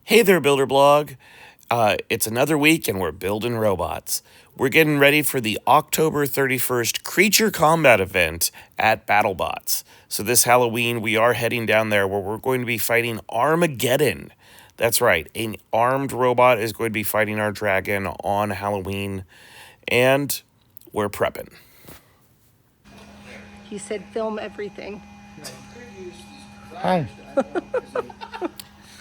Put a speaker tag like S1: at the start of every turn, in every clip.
S1: Hey there, Builder Blog. It's another week and we're building robots. We're getting ready for the October 31st Creature Combat event at Battlebots. So this Halloween, we are heading down there where we're going to be fighting Armageddon. That's right, an armed robot is going to be fighting our dragon on Halloween, and we're prepping.
S2: He said film everything.
S3: Hi.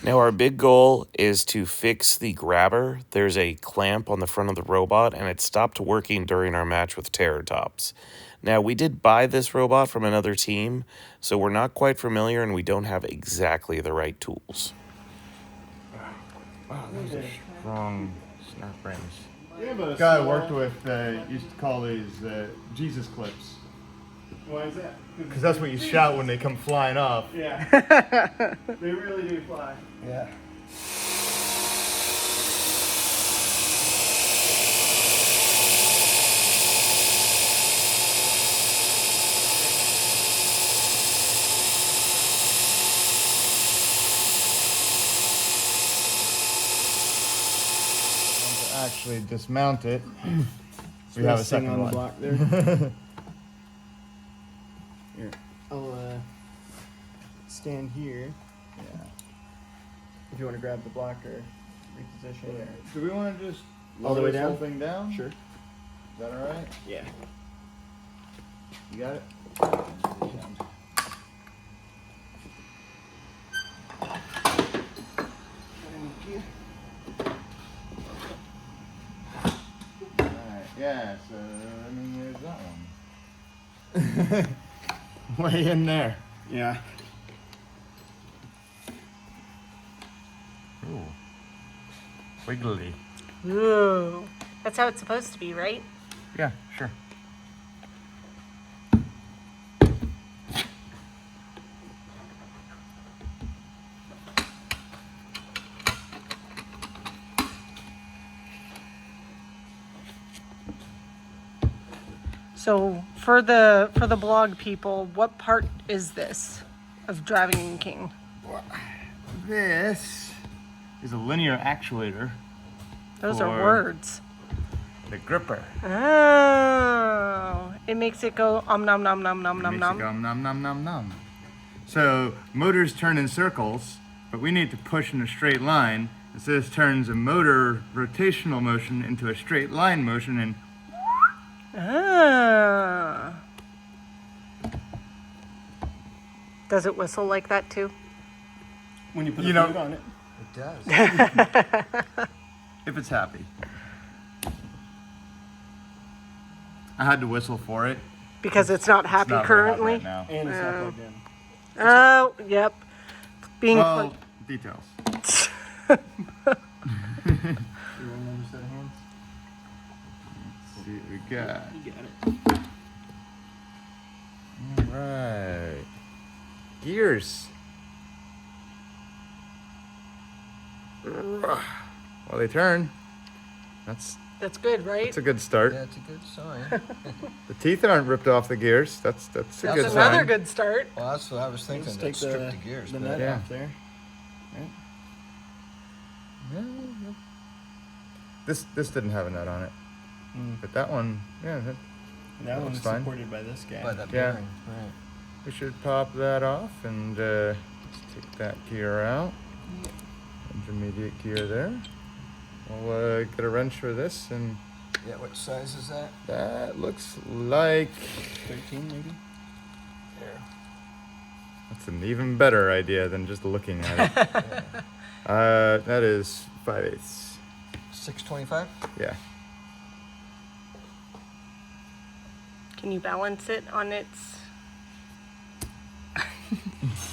S1: Now our big goal is to fix the grabber. There's a clamp on the front of the robot and it stopped working during our match with Terrortops. Now we did buy this robot from another team, so we're not quite familiar and we don't have exactly the right tools.
S3: Wow, those are strong snap rings.
S4: The guy I worked with used to call these Jesus clips.
S5: Why is that?
S4: Because that's what you shout when they come flying off.
S5: Yeah. They really do fly.
S4: Yeah. To actually dismount it, we have a second
S5: on
S4: one.
S5: the block there. Here, I'll stand here.
S4: Yeah.
S5: If you want to grab the block or reposition it.
S4: Do we want to just
S5: All the way
S4: lower this
S5: down?
S4: whole thing down?
S5: Sure.
S4: Is that all right?
S5: Yeah.
S4: You got it? Alright, yeah, so, I mean, there's that one. Way in there.
S5: Yeah.
S3: Ooh. Wiggly.
S2: Ooh, that's how it's supposed to be, right?
S3: Yeah, sure.
S2: So for the blog people, what part is this of Dragon King?
S4: This is a linear actuator.
S2: Those are
S4: For-
S2: words.
S4: The gripper.
S2: Oh, it makes it go nom nom nom nom nom
S4: Makes it
S2: nom.
S4: go nom nom nom nom. So motors turn in circles, but we need to push in a straight line. And so this turns a motor rotational motion into a straight line motion, and
S2: Ah. Does it whistle like that too?
S5: When you put
S4: You
S5: a
S4: know-
S5: foot on it.
S3: It does.
S4: if it's happy. I had to whistle for it.
S2: Because it's not
S4: It's
S2: not happy
S4: not very hot
S2: currently.
S4: right now.
S5: And it's not plugged in.
S2: Oh, yep. Being
S4: Well, details.
S5: You want another set of hands?
S4: Let's see what we got.
S5: You got it.
S3: Right. Gears.
S4: Well, they turn. That's
S2: good, right?
S4: a good start.
S3: Yeah, it's a good sign.
S4: The teeth aren't ripped off the gears. That's a
S2: That's
S4: good
S2: another
S4: sign.
S2: good start.
S3: Well, that's what I was thinking.
S5: Let's
S3: That
S5: take
S3: strip the gears.
S5: the
S3: but
S5: nut
S4: Yeah.
S5: off there.
S4: This didn't have a nut on it, but that one, yeah,
S5: That one's
S4: fine.
S5: supported by this guy.
S3: by that
S4: Yeah.
S3: bearing, right?
S4: we should pop that off and let's take that gear out. Intermediate gear there. We'll get a wrench for this, and
S3: Yeah, what size is that?
S4: that looks like
S5: 13 maybe?
S3: There.
S4: that's an even better idea than just looking at it. That is 5/8.
S3: 625?
S4: Yeah.
S2: Can you balance it on its?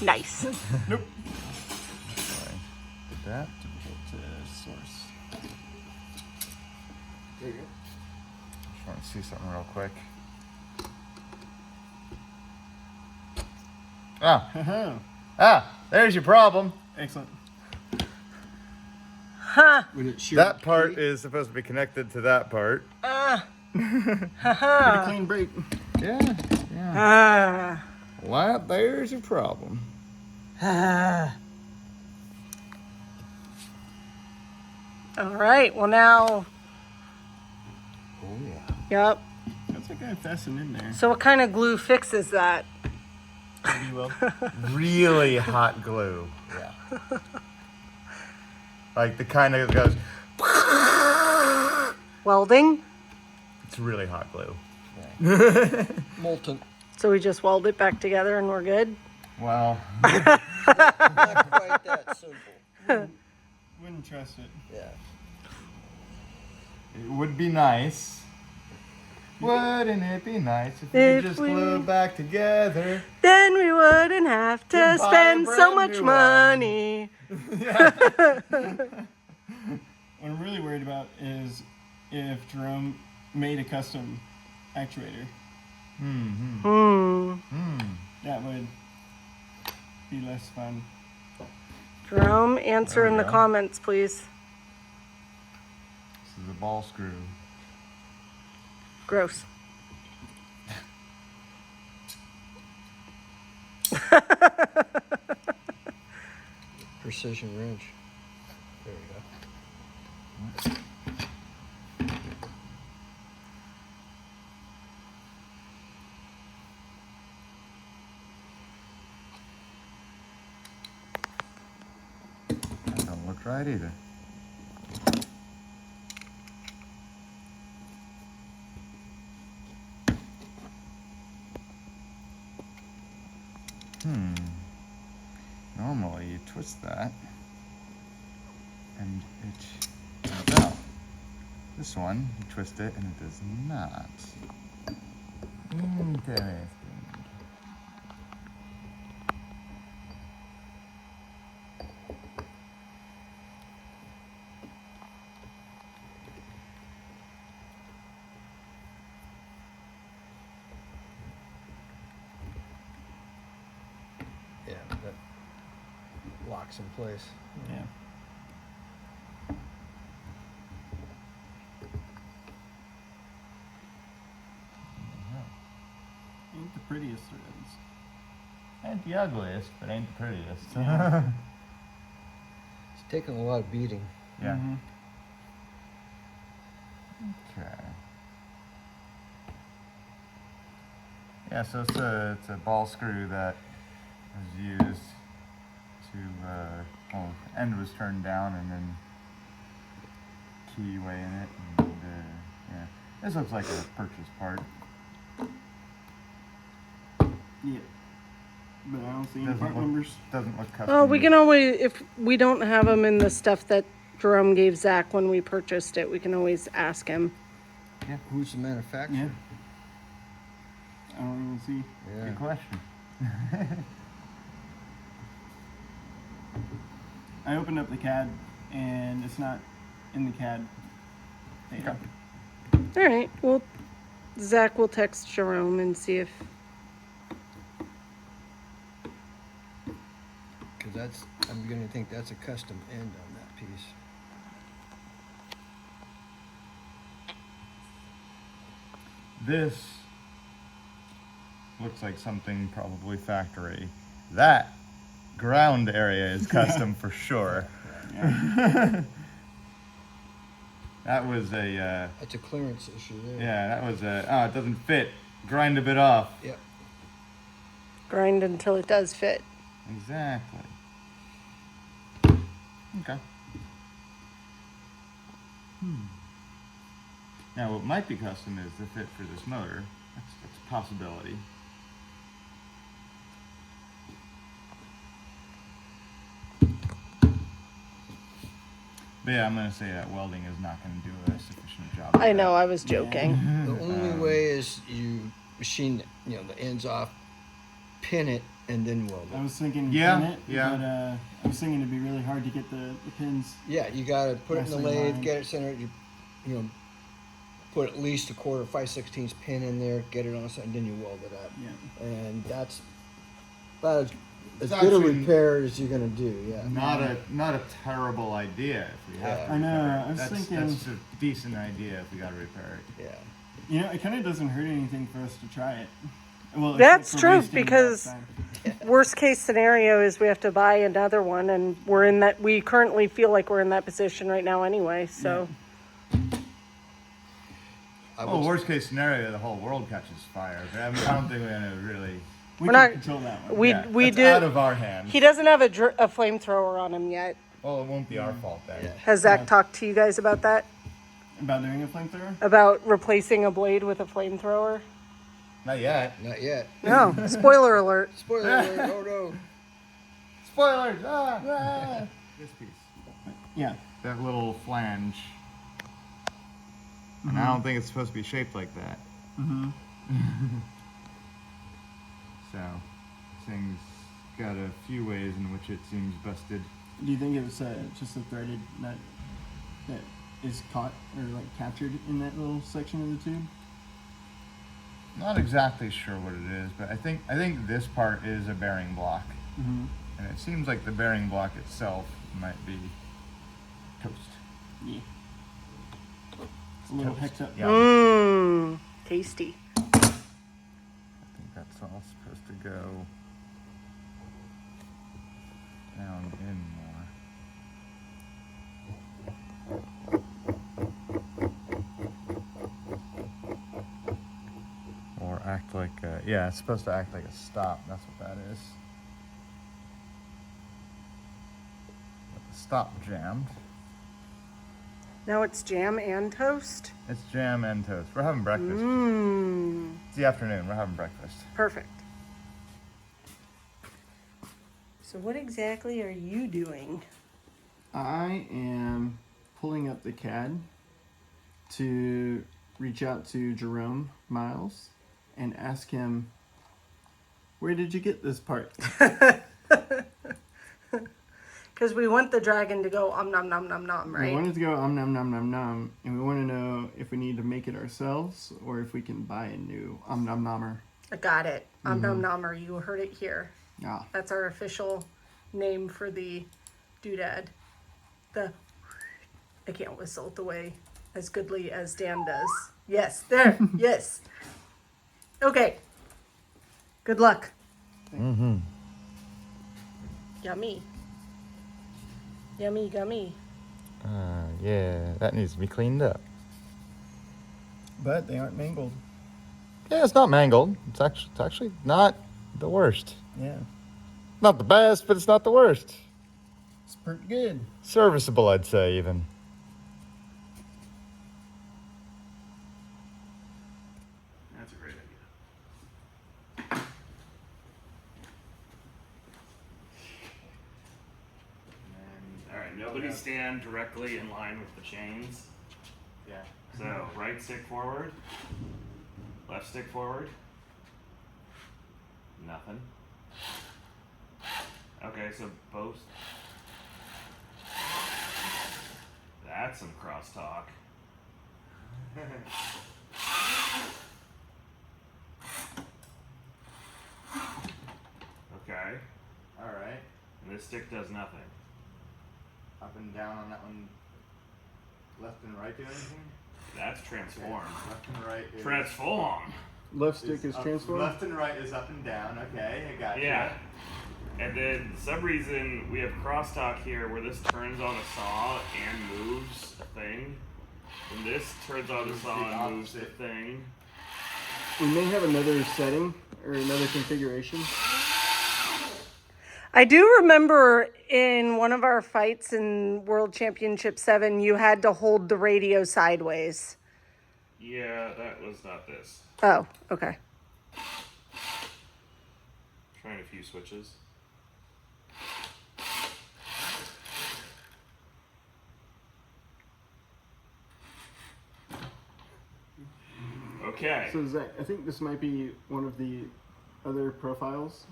S2: Nice.
S4: Nope. That.
S5: To source.
S3: There you go.
S4: Just want to see something real quick. There's your problem.
S5: Excellent.
S2: Huh.
S5: Would it shear
S4: That part is supposed to be connected to that part.
S5: Pretty clean break.
S4: Yeah.
S2: Ah.
S4: Well, there's your problem.
S2: All right. Well, now.
S3: Oh yeah.
S2: Yep.
S5: That's a guy fastened in there.
S2: So what kind of glue fixes that?
S5: Pretty well.
S4: Really hot glue.
S3: Yeah.
S4: Like the kind that goes,
S2: Welding.
S4: it's really hot glue.
S3: Molten.
S2: So we just weld it back together and we're good.
S4: Well,
S3: Not quite that simple.
S5: Wouldn't trust it.
S3: Yeah.
S4: it would be nice. Wouldn't it be nice if we
S2: If
S4: could just
S2: we-
S4: glue it back together?
S2: Then we wouldn't have to
S4: To buy a
S2: spend so
S4: brand
S2: much
S4: new one.
S2: money.
S5: What I'm really worried about is if Jerome made a custom actuator. That would be less fun.
S2: Jerome, answer
S4: There we
S2: in the
S4: go.
S2: comments, please.
S4: This is a ball screw.
S2: Gross.
S3: Precision wrench. There we go.
S4: That don't look right either. Normally you twist that and it comes out. This one, you twist it and it does not. Interesting.
S3: Yeah, that locks in place.
S5: Yeah. Ain't the prettiest threads.
S4: Ain't the ugliest, but ain't the prettiest.
S3: It's taking a lot of beating.
S4: Yeah.
S5: Mhm.
S4: Okay. Yeah, so it's a ball screw that was used to, well, end was turned down and then keyway in it. And, yeah. This looks like a purchase part.
S5: Yeah. But I don't see any
S4: Doesn't
S5: part
S4: look-
S5: numbers.
S4: Doesn't look custom.
S2: Oh, we can always, if we don't have them in the stuff that Jerome gave Zach when we purchased it, we can always ask him.
S3: Who's the manufacturer?
S5: Yeah. I don't even see.
S3: Yeah.
S4: Good question.
S5: I opened up the CAD and it's not in the CAD data.
S2: All right. Well, Zach will text Jerome and see if.
S3: Because that's, I'm going to think that's a custom end on that piece.
S4: This looks like something probably factory. That ground area is custom for sure. That was a,
S3: That's a clearance issue there.
S4: yeah, that was a, oh, it doesn't fit. Grind a bit off.
S3: Yep.
S2: Grind until it does fit.
S4: Exactly. Okay. Now, what might be custom is the fit for this motor. That's a possibility. But yeah, I'm going to say that welding is not going to do a sufficient job. of
S2: I
S4: that.
S2: know, I was joking.
S3: The only way is you machine, the ends off, pin it, and then weld
S5: I
S3: it.
S5: was thinking
S4: Yeah,
S5: pin it,
S4: yeah.
S5: but I was thinking it'd be really hard to get the pins.
S3: Yeah, you gotta put it in the
S5: Nicely
S3: lathe,
S5: lined.
S3: get it centered. You put at least a quarter, 5/16 pin in there, get it on something, then you weld it up.
S5: Yeah.
S3: And that's about as
S4: It's
S3: good a
S4: actually
S3: repair as you're gonna do. Yeah.
S4: Not a terrible idea if we have to
S5: I know,
S4: repair it.
S5: I was
S4: that's,
S5: thinking-
S4: that's a decent idea if we got to repair it.
S3: Yeah.
S5: You know, it kind of doesn't hurt anything for us to try it. Well,
S2: That's
S5: except for
S2: true,
S5: wasting
S2: because
S5: time.
S2: worst case scenario is we have to buy another one, and we currently feel like we're in that position right now anyway, so.
S4: Well, worst case scenario, the whole world catches fire. But I don't think we're gonna really.
S5: We
S2: We're
S5: can
S2: not-
S5: control that one.
S2: We
S4: That's
S2: do.
S4: out of our hands.
S2: He doesn't have a flamethrower on him yet.
S4: Well, it won't be our fault then.
S3: Yeah.
S2: Has Zach talked to you guys about that?
S5: About doing a flamethrower?
S2: About replacing a blade with a flamethrower?
S4: Not yet.
S3: Not yet.
S2: No. Spoiler alert.
S3: Spoiler alert. Oh no.
S4: Spoilers! This piece.
S5: Yeah.
S4: That little flange. And I don't think it's supposed to be shaped like that. So, this thing's got a few ways in which it seems busted.
S5: Do you think it was just a threaded nut that is caught or like captured in that little section of the tube?
S4: Not exactly sure what it is, but I think this part is a bearing block. And it seems like the bearing block itself might be toast.
S5: Yeah. It's a little
S4: Toast.
S5: hecked up.
S4: Yeah.
S2: Mmm. Tasty.
S4: I think that's all supposed to go down in more. Or act like yeah, it's supposed to act like a stop. That's what that is. But the stop jammed.
S2: Now it's jam and toast?
S4: It's jam and toast. We're having breakfast.
S2: Mmm.
S4: It's the afternoon. We're having breakfast.
S2: Perfect. So what exactly are you doing?
S5: I am pulling up the CAD to reach out to Jerome Miles and ask him, where did you get this part?
S2: Because we want the dragon to go nom nom nom nom,
S5: We
S2: right?
S5: wanted to go nom nom nom nom, and we want to know if we need to make it ourselves or if we can buy a new nom nommer.
S2: I got it. Nom nommer. You heard it here.
S5: Ah,
S2: That's our official name for the doodad. I can't whistle the way as goodly as Dan does. Yes, there. Yes. Okay. Good luck. Yummy. Yummy gummy.
S4: Yeah, that needs to be cleaned up.
S5: but they aren't mangled.
S4: Yeah, it's not mangled. It's actually not the worst.
S5: Yeah,
S4: Not the best, but it's not the worst.
S5: it's pretty good.
S4: Serviceable, I'd say, even.
S1: That's a great idea. And, all right, nobody stand directly in line with the chains.
S4: Yeah.
S1: So, right stick forward, left stick forward. Nothing. Okay, so both. That's some crosstalk. Okay.
S4: Alright.
S1: And this stick does nothing.
S4: Up and down on that one. Left and right do anything?
S1: That's transformed.
S4: Left and right is...
S1: Transform!
S5: Left stick is
S4: up-
S5: transformed.
S4: Left and right is up and down. Okay, I got you.
S1: Yeah. And then, for some reason, we have crosstalk here where this turns on a saw and moves a thing. And this turns on a
S4: Moves
S1: saw
S4: the
S1: and moves the
S4: opposite.
S1: thing.
S5: We may have another setting or another configuration.
S2: I do remember in one of our fights in World Championship 7, you had to hold the radio sideways.
S1: Yeah, that was not this.
S2: Oh, okay.
S1: Trying a few switches. Okay.
S5: So Zach, I think this might be one of the other profiles.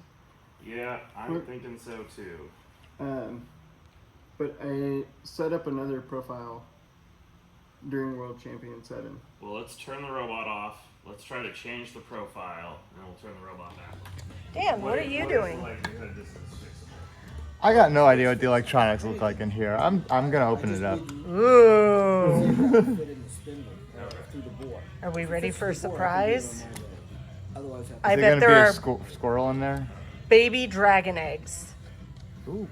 S1: Yeah, I'm thinking so too.
S5: But I set up another profile during World Champion 7.
S1: Well, let's turn the robot off. Let's try to change the profile, and we'll turn the robot back.
S2: Dan, what are you doing?
S4: I got no idea what the electronics look like in here. I'm gonna open it up.
S2: Ooh. Are we ready for a surprise?
S3: Otherwise,
S2: I
S4: Is there
S2: bet
S4: gonna
S2: there
S4: be a
S2: are
S4: squirrel in there?
S2: baby dragon eggs.
S4: Ooh.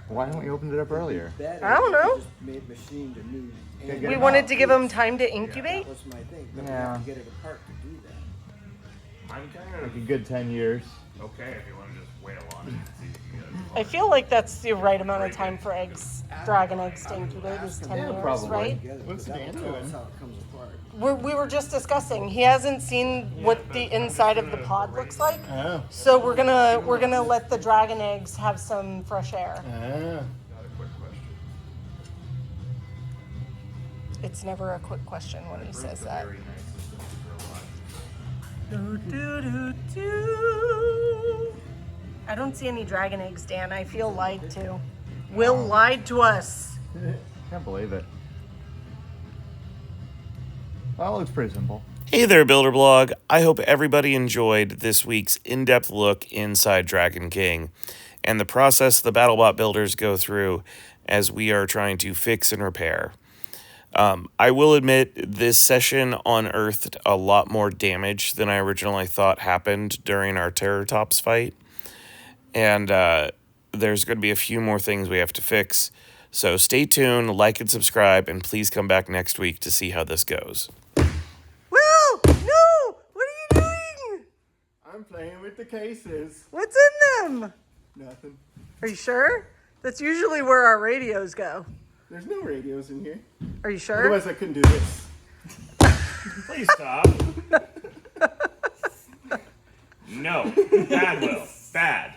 S4: Why haven't we opened it up earlier?
S2: I don't know.
S3: Just made machined a new.
S4: Get
S2: We
S4: them
S2: wanted
S4: out.
S2: to give them time to incubate.
S3: That was my thing. But we
S4: Yeah.
S3: have to get it apart to do that.
S1: I'm kind
S4: Like a good 10 years.
S1: okay if you want to just wail on it and see if you can
S2: I feel like that's the right amount of time for eggs, dragon eggs to incubate is 10 years,
S4: probably.
S2: right?
S3: Together,
S5: What's
S3: because that
S5: Dan
S3: will tell
S5: doing?
S3: us how it comes apart.
S2: We were just discussing. He hasn't seen what the inside of the pod looks like,
S5: Oh.
S2: so we're gonna let the dragon eggs have some fresh air.
S5: Ah.
S2: It's never a quick question when he says that. I don't see any dragon eggs, Dan. I feel lied to. Will lied to us.
S4: Can't believe it. Well, it looks pretty simple.
S1: Hey there, Builder Blog. I hope everybody enjoyed this week's in-depth look inside Dragon King and the process the BattleBot builders go through as we are trying to fix and repair. I will admit this session unearthed a lot more damage than I originally thought happened during our Terrortops fight. And there's going to be a few more things we have to fix. So stay tuned, like and subscribe, and please come back next week to see how this goes.
S2: Will! No! What are you doing?
S5: I'm playing with the cases.
S2: What's in them?
S5: Nothing.
S2: Are you sure? That's usually where our radios go.
S5: There's no radios in here.
S2: Are you sure?
S5: Otherwise, I couldn't do this.
S1: Please stop. No. Bad, Will. Bad.